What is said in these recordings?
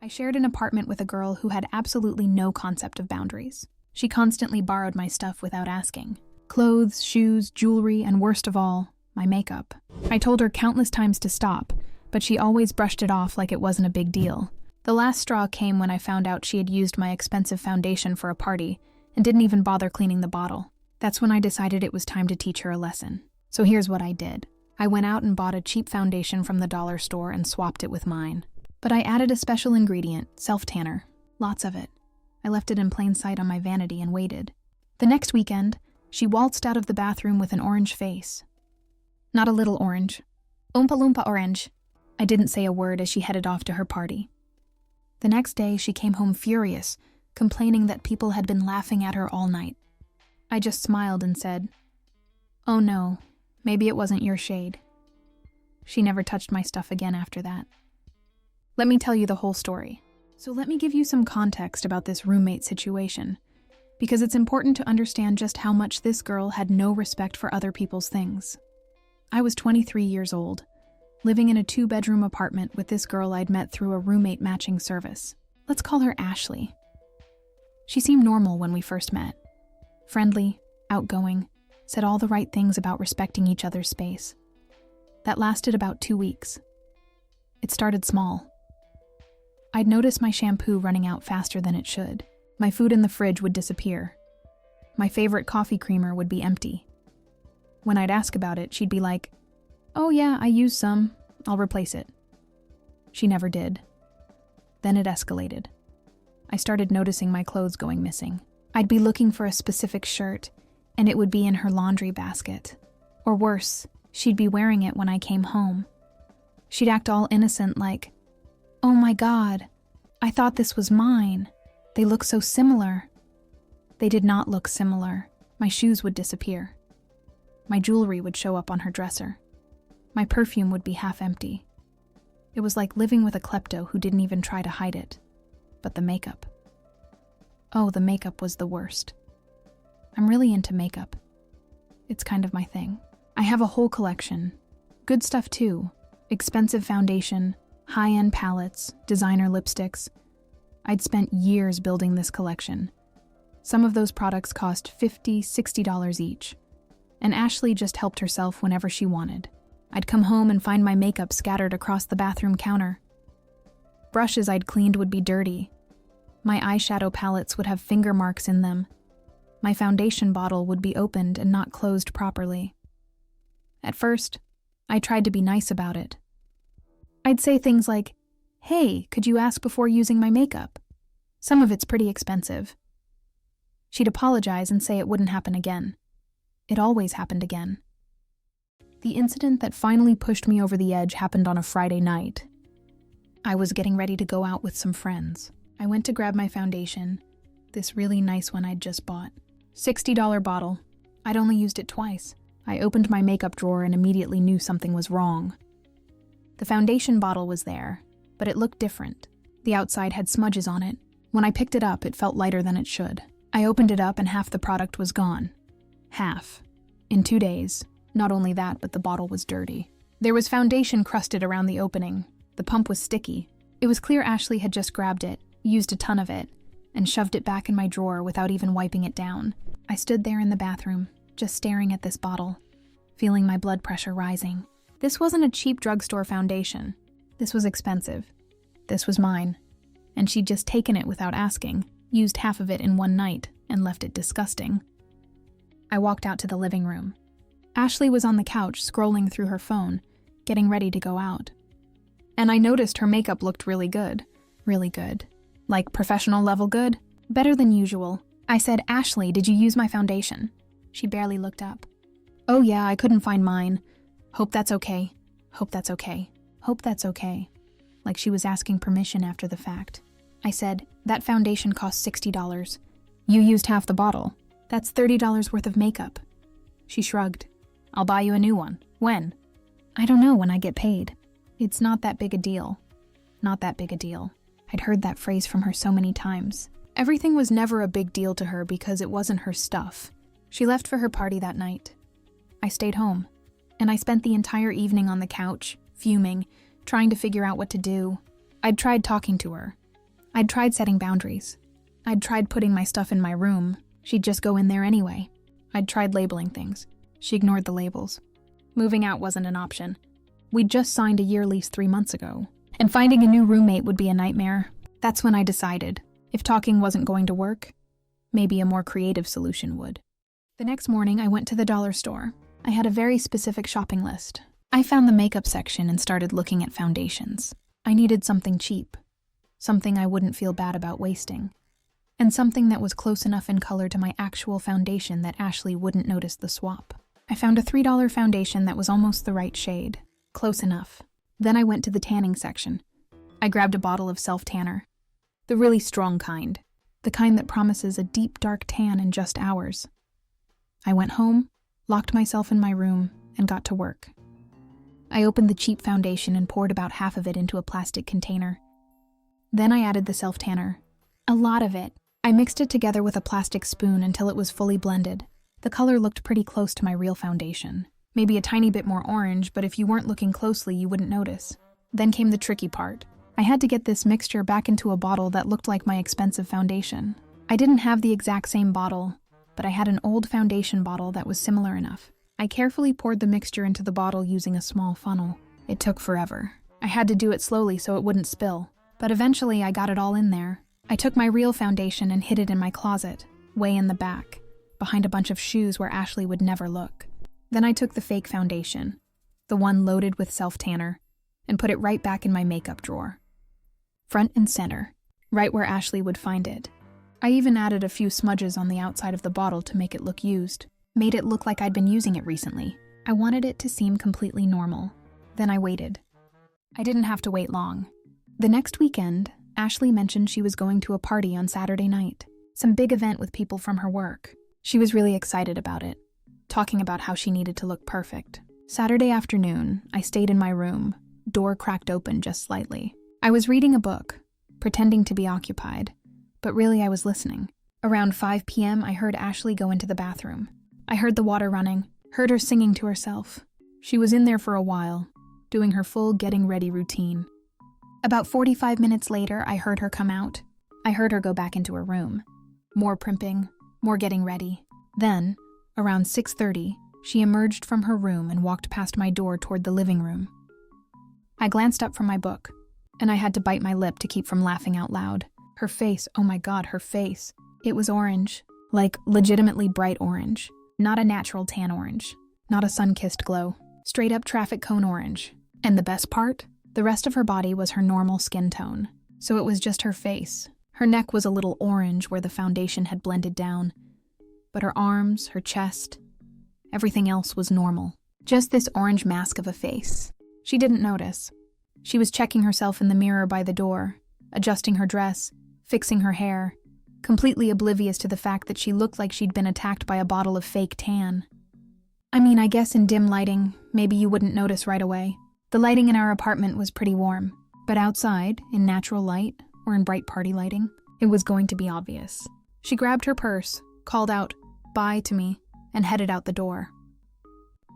I shared an apartment with a girl who had absolutely no concept of boundaries. She constantly borrowed my stuff without asking. Clothes, shoes, jewelry, and worst of all, my makeup. I told her countless times to stop, but she always brushed it off like it wasn't a big deal. The last straw came when I found out she had used my expensive foundation for a party and didn't even bother cleaning the bottle. That's when I decided it was time to teach her a lesson. So here's what I did. I went out and bought a cheap foundation from the dollar store and swapped it with mine. But I added a special ingredient, self-tanner. Lots of it. I left it in plain sight on my vanity and waited. The next weekend, she waltzed out of the bathroom with an orange face. Not a little orange. Oompa Loompa orange. I didn't say a word as she headed off to her party. The next day, she came home furious, complaining that people had been laughing at her all night. I just smiled and said, "Oh no, maybe it wasn't your shade." She never touched my stuff again after that. Let me tell you the whole story. So let me give you some context about this roommate situation, because it's important to understand just how much this girl had no respect for other people's things. I was 23 years old, living in a 2-bedroom apartment with this girl I'd met through a roommate matching service. Let's call her Ashley. She seemed normal when we first met. Friendly, outgoing, said all the right things about respecting each other's space. That lasted about 2 weeks. It started small. I'd notice my shampoo running out faster than it should. My food in the fridge would disappear. My favorite coffee creamer would be empty. When I'd ask about it, she'd be like, "Oh yeah, I used some. I'll replace it." She never did. Then it escalated. I started noticing my clothes going missing. I'd be looking for a specific shirt, and it would be in her laundry basket. Or worse, she'd be wearing it when I came home. She'd act all innocent like, "Oh my God, I thought this was mine. They look so similar." They did not look similar. My shoes would disappear. My jewelry would show up on her dresser. My perfume would be half empty. It was like living with a klepto who didn't even try to hide it. But the makeup. Oh, the makeup was the worst. I'm really into makeup. It's kind of my thing. I have a whole collection. Good stuff too. Expensive foundation, high-end palettes, designer lipsticks. I'd spent years building this collection. Some of those products cost $50, $60 each. And Ashley just helped herself whenever she wanted. I'd come home and find my makeup scattered across the bathroom counter. Brushes I'd cleaned would be dirty. My eyeshadow palettes would have finger marks in them. My foundation bottle would be opened and not closed properly. At first, I tried to be nice about it. I'd say things like, "Hey, could you ask before using my makeup? Some of it's pretty expensive." She'd apologize and say it wouldn't happen again. It always happened again. The incident that finally pushed me over the edge happened on a Friday night. I was getting ready to go out with some friends. I went to grab my foundation, this really nice one I'd just bought. $60 bottle. I'd only used it twice. I opened my makeup drawer and immediately knew something was wrong. The foundation bottle was there, but it looked different. The outside had smudges on it. When I picked it up, it felt lighter than it should. I opened it up and half the product was gone. Half. In 2 days. Not only that, but the bottle was dirty. There was foundation crusted around the opening. The pump was sticky. It was clear Ashley had just grabbed it, used a ton of it, and shoved it back in my drawer without even wiping it down. I stood there in the bathroom, just staring at this bottle, feeling my blood pressure rising. This wasn't a cheap drugstore foundation. This was expensive. This was mine. And she'd just taken it without asking, used half of it in one night, and left it disgusting. I walked out to the living room. Ashley was on the couch scrolling through her phone, getting ready to go out. And I noticed her makeup looked really good. Really good. Like professional level good? Better than usual. I said, "Ashley, did you use my foundation?" She barely looked up. "Oh yeah, I couldn't find mine. Hope that's okay. Hope that's okay. Hope that's okay." Like she was asking permission after the fact. I said, "That foundation cost $60. You used half the bottle. That's $30 worth of makeup." She shrugged. "I'll buy you a new one. When?" "I don't know, when I get paid. It's not that big a deal." Not that big a deal. I'd heard that phrase from her so many times. Everything was never a big deal to her because it wasn't her stuff. She left for her party that night. I stayed home, and I spent the entire evening on the couch, fuming, trying to figure out what to do. I'd tried talking to her, I'd tried setting boundaries. I'd tried putting my stuff in my room. She'd just go in there anyway. I'd tried labeling things. She ignored the labels. Moving out wasn't an option. We'd just signed a year lease 3 months ago, and finding a new roommate would be a nightmare. That's when I decided, if talking wasn't going to work, maybe a more creative solution would. The next morning, I went to the dollar store. I had a very specific shopping list. I found the makeup section and started looking at foundations. I needed something cheap, something I wouldn't feel bad about wasting, and something that was close enough in color to my actual foundation that Ashley wouldn't notice the swap. I found a $3 foundation that was almost the right shade, close enough. Then I went to the tanning section. I grabbed a bottle of self-tanner, the really strong kind, the kind that promises a deep, dark tan in just hours. I went home, locked myself in my room, and got to work. I opened the cheap foundation and poured about half of it into a plastic container. Then I added the self-tanner. A lot of it. I mixed it together with a plastic spoon until it was fully blended. The color looked pretty close to my real foundation. Maybe a tiny bit more orange, but if you weren't looking closely, you wouldn't notice. Then came the tricky part. I had to get this mixture back into a bottle that looked like my expensive foundation. I didn't have the exact same bottle, but I had an old foundation bottle that was similar enough. I carefully poured the mixture into the bottle using a small funnel. It took forever. I had to do it slowly so it wouldn't spill, but eventually I got it all in there. I took my real foundation and hid it in my closet, way in the back, behind a bunch of shoes where Ashley would never look. Then I took the fake foundation, the one loaded with self-tanner, and put it right back in my makeup drawer. Front and center, right where Ashley would find it. I even added a few smudges on the outside of the bottle to make it look used. Made it look like I'd been using it recently. I wanted it to seem completely normal. Then I waited. I didn't have to wait long. The next weekend, Ashley mentioned she was going to a party on Saturday night. Some big event with people from her work. She was really excited about it, talking about how she needed to look perfect. Saturday afternoon, I stayed in my room, door cracked open just slightly. I was reading a book, pretending to be occupied, but really I was listening. Around 5 p.m., I heard Ashley go into the bathroom. I heard the water running, heard her singing to herself. She was in there for a while, doing her full getting ready routine. About 45 minutes later, I heard her come out. I heard her go back into her room. More primping, more getting ready. Then, around 6:30, she emerged from her room and walked past my door toward the living room. I glanced up from my book, and I had to bite my lip to keep from laughing out loud. Her face, oh my God, her face. It was orange, like legitimately bright orange. Not a natural tan orange, not a sun-kissed glow. Straight up traffic cone orange. And the best part? The rest of her body was her normal skin tone. So it was just her face. Her neck was a little orange where the foundation had blended down. But her arms, her chest, everything else was normal. Just this orange mask of a face. She didn't notice. She was checking herself in the mirror by the door, adjusting her dress, fixing her hair, completely oblivious to the fact that she looked like she'd been attacked by a bottle of fake tan. I mean, I guess in dim lighting, maybe you wouldn't notice right away. The lighting in our apartment was pretty warm, but outside, in natural light, or in bright party lighting, it was going to be obvious. She grabbed her purse, called out, "Bye" to me, and headed out the door.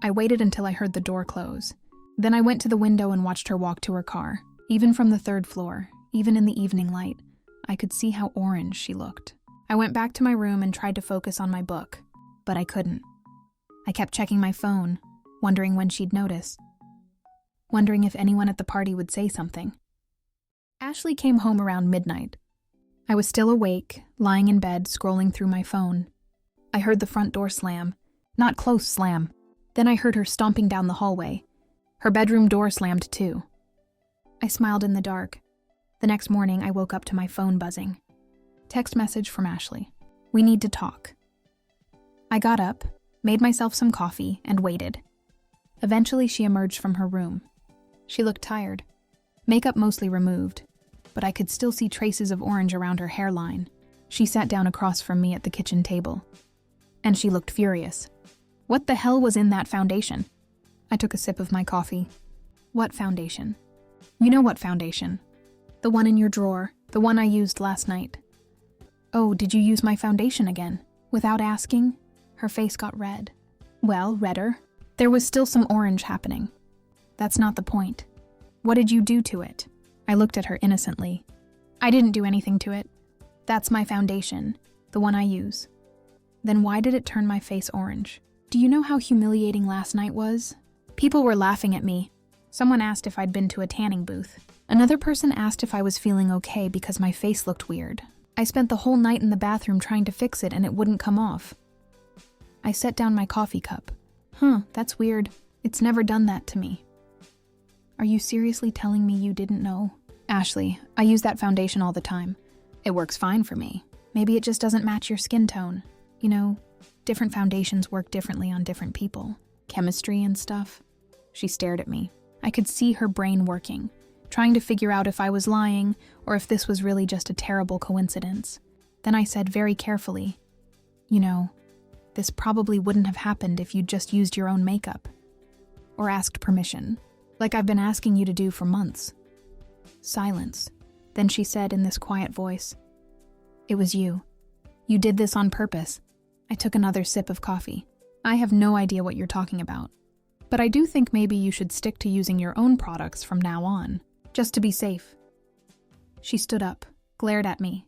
I waited until I heard the door close. Then I went to the window and watched her walk to her car. Even from the 3rd floor, even in the evening light, I could see how orange she looked. I went back to my room and tried to focus on my book, but I couldn't. I kept checking my phone, wondering when she'd notice, wondering if anyone at the party would say something. Ashley came home around midnight. I was still awake, lying in bed, scrolling through my phone. I heard the front door slam. Not close slam. Then I heard her stomping down the hallway. Her bedroom door slammed too. I smiled in the dark. The next morning, I woke up to my phone buzzing. Text message from Ashley. "We need to talk." I got up, made myself some coffee, and waited. Eventually, she emerged from her room. She looked tired. Makeup mostly removed, but I could still see traces of orange around her hairline. She sat down across from me at the kitchen table. And she looked furious. What the hell was in that foundation? I took a sip of my coffee. What foundation? You know what foundation. The one in your drawer, the one I used last night. Oh, did you use my foundation again? Without asking, her face got red. Well, redder. There was still some orange happening. That's not the point. What did you do to it? I looked at her innocently. I didn't do anything to it. That's my foundation, the one I use. Then why did it turn my face orange? Do you know how humiliating last night was? People were laughing at me. Someone asked if I'd been to a tanning booth. Another person asked if I was feeling okay because my face looked weird. I spent the whole night in the bathroom trying to fix it and it wouldn't come off. I set down my coffee cup. That's weird. It's never done that to me. Are you seriously telling me you didn't know? Ashley, I use that foundation all the time. It works fine for me. Maybe it just doesn't match your skin tone. You know, different foundations work differently on different people. Chemistry and stuff. She stared at me. I could see her brain working, trying to figure out if I was lying or if this was really just a terrible coincidence. Then I said very carefully, you know, this probably wouldn't have happened if you'd just used your own makeup. Or asked permission, like I've been asking you to do for months. Silence. Then she said in this quiet voice, "It was you. You did this on purpose." I took another sip of coffee. I have no idea what you're talking about. But I do think maybe you should stick to using your own products from now on, just to be safe. She stood up, glared at me,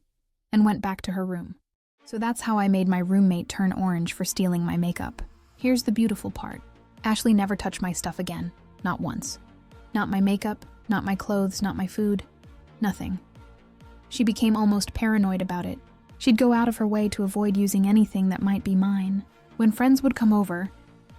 and went back to her room. So that's how I made my roommate turn orange for stealing my makeup. Here's the beautiful part. Ashley never touched my stuff again, not once. Not my makeup, not my clothes, not my food, nothing. She became almost paranoid about it. She'd go out of her way to avoid using anything that might be mine. When friends would come over,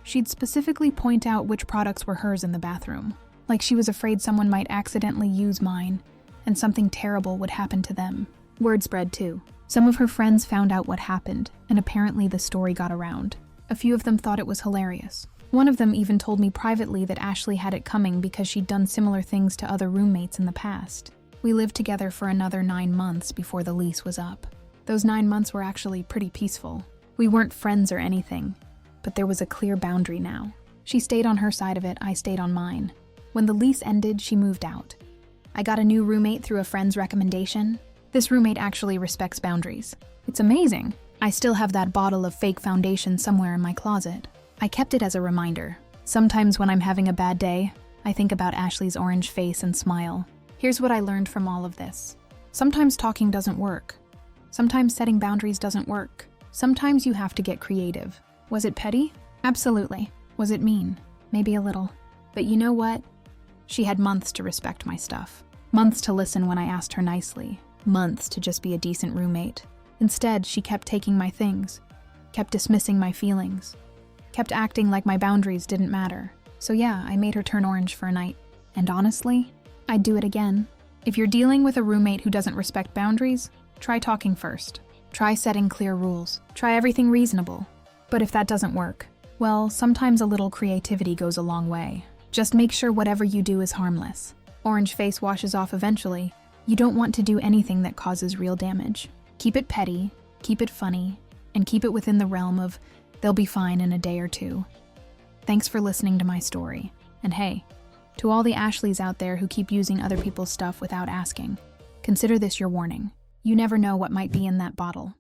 she'd specifically point out which products were hers in the bathroom, like she was afraid someone might accidentally use mine and something terrible would happen to them. Word spread too. Some of her friends found out what happened, and apparently the story got around. A few of them thought it was hilarious. One of them even told me privately that Ashley had it coming because she'd done similar things to other roommates in the past. We lived together for another 9 months before the lease was up. Those 9 months were actually pretty peaceful. We weren't friends or anything, but there was a clear boundary now. She stayed on her side of it, I stayed on mine. When the lease ended, she moved out. I got a new roommate through a friend's recommendation. This roommate actually respects boundaries. It's amazing. I still have that bottle of fake foundation somewhere in my closet. I kept it as a reminder. Sometimes when I'm having a bad day, I think about Ashley's orange face and smile. Here's what I learned from all of this. Sometimes talking doesn't work. Sometimes setting boundaries doesn't work. Sometimes you have to get creative. Was it petty? Absolutely. Was it mean? Maybe a little. But you know what? She had months to respect my stuff. Months to listen when I asked her nicely. Months to just be a decent roommate. Instead, she kept taking my things, kept dismissing my feelings, kept acting like my boundaries didn't matter. So yeah, I made her turn orange for a night. And honestly, I'd do it again. If you're dealing with a roommate who doesn't respect boundaries, try talking first. Try setting clear rules. Try everything reasonable. But if that doesn't work, well, sometimes a little creativity goes a long way. Just make sure whatever you do is harmless. Orange face washes off eventually. You don't want to do anything that causes real damage. Keep it petty, keep it funny, and keep it within the realm of they'll be fine in a day or two. Thanks for listening to my story. And hey, to all the Ashleys out there who keep using other people's stuff without asking, consider this your warning. You never know what might be in that bottle.